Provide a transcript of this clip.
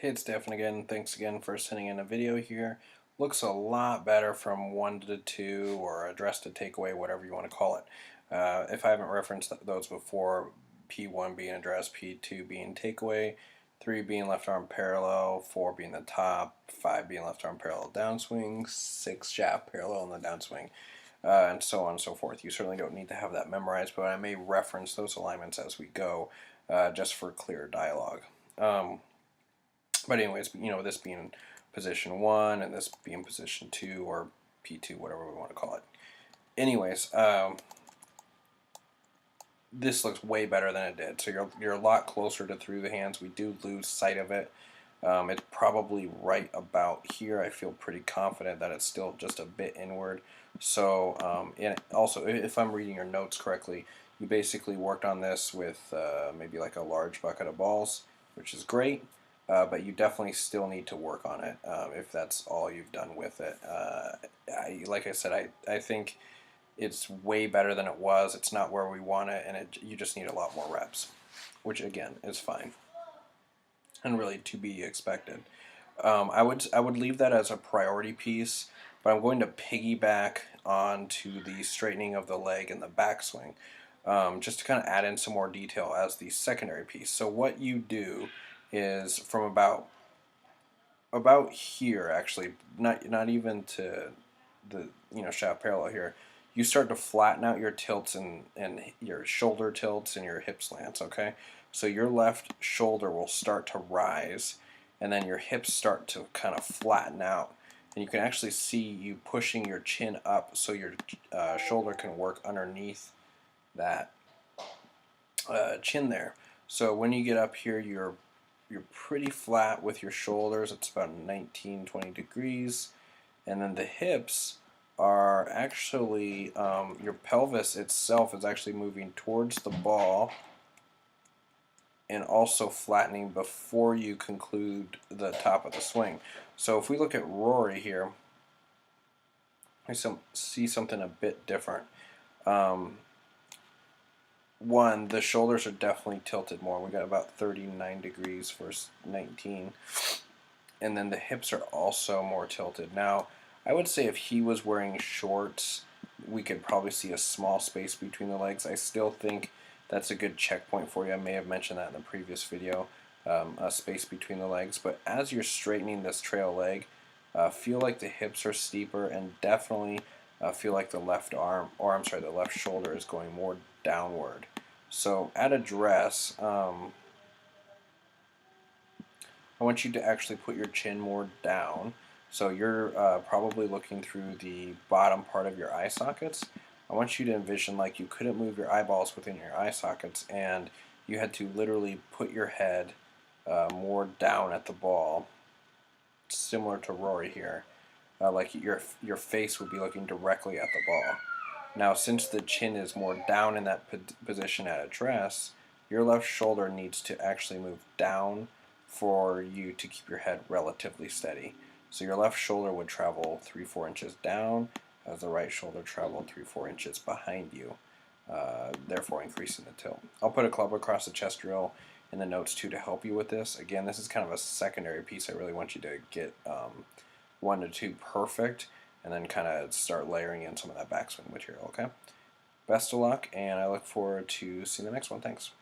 Hey, it's Stefan again. Thanks again for sending in a video here. Looks a lot better from 1 to 2 or address to takeaway, whatever you want to call it. If I haven't referenced those before, P1 being address, P2 being takeaway, 3 being left arm parallel, 4 being the top, 5 being left arm parallel downswing, 6 shaft parallel in the downswing, and so on and so forth. You certainly don't need to have that memorized, but I may reference those alignments as we go just for clear dialogue. But anyways, this being position 1 and this being position 2 or P2, whatever we want to call it. Anyways, this looks way better than it did. So you're a lot closer to through the hands. We do lose sight of it. It's probably right about here. I feel pretty confident that it's still just a bit inward. So, and also, if I'm reading your notes correctly, you basically worked on this with maybe like a large bucket of balls, which is great. But you definitely still need to work on it if that's all you've done with it. Like I said, I think it's way better than it was. It's not where we want it, and you just need a lot more reps, which again is fine and really to be expected. I would leave that as a priority piece, but I'm going to piggyback onto the straightening of the leg and the backswing, just to kind of add in some more detail as the secondary piece. So what you do is from about here, actually, not even to the shaft parallel here, you start to flatten out your tilts and your shoulder tilts and your hip slants. Okay, so your left shoulder will start to rise, and then your hips start to kind of flatten out, and you can actually see you pushing your chin up so your shoulder can work underneath that chin there. So when you get up here, you're pretty flat with your shoulders. It's about 19, 20 degrees. And then the hips are actually, your pelvis itself is actually moving towards the ball and also flattening before you conclude the top of the swing. So if we look at Rory here, we see something a bit different. One, the shoulders are definitely tilted more. We got about 39 degrees versus 19. And then the hips are also more tilted. Now, I would say if he was wearing shorts, we could probably see a small space between the legs. I still think that's a good checkpoint for you. I may have mentioned that in the previous video, a space between the legs. But as you're straightening this trail leg, feel like the hips are steeper, and definitely feel like the left arm, or I'm sorry, the left shoulder is going more downward. So at address, I want you to actually put your chin more down. So you're probably looking through the bottom part of your eye sockets. I want you to envision like you couldn't move your eyeballs within your eye sockets, and you had to literally put your head more down at the ball, similar to Rory here. Like your face would be looking directly at the ball. Now, since the chin is more down in that position at address, your left shoulder needs to actually move down for you to keep your head relatively steady. So your left shoulder would travel 3-4 inches down as the right shoulder traveled 3-4 inches behind you, therefore increasing the tilt. I'll put a club across the chest drill in the notes too to help you with this. Again, this is kind of a secondary piece. I really want you to get 1 to 2 perfect, and then kind of start layering in some of that backswing material, okay? Best of luck, and I look forward to seeing the next one. Thanks.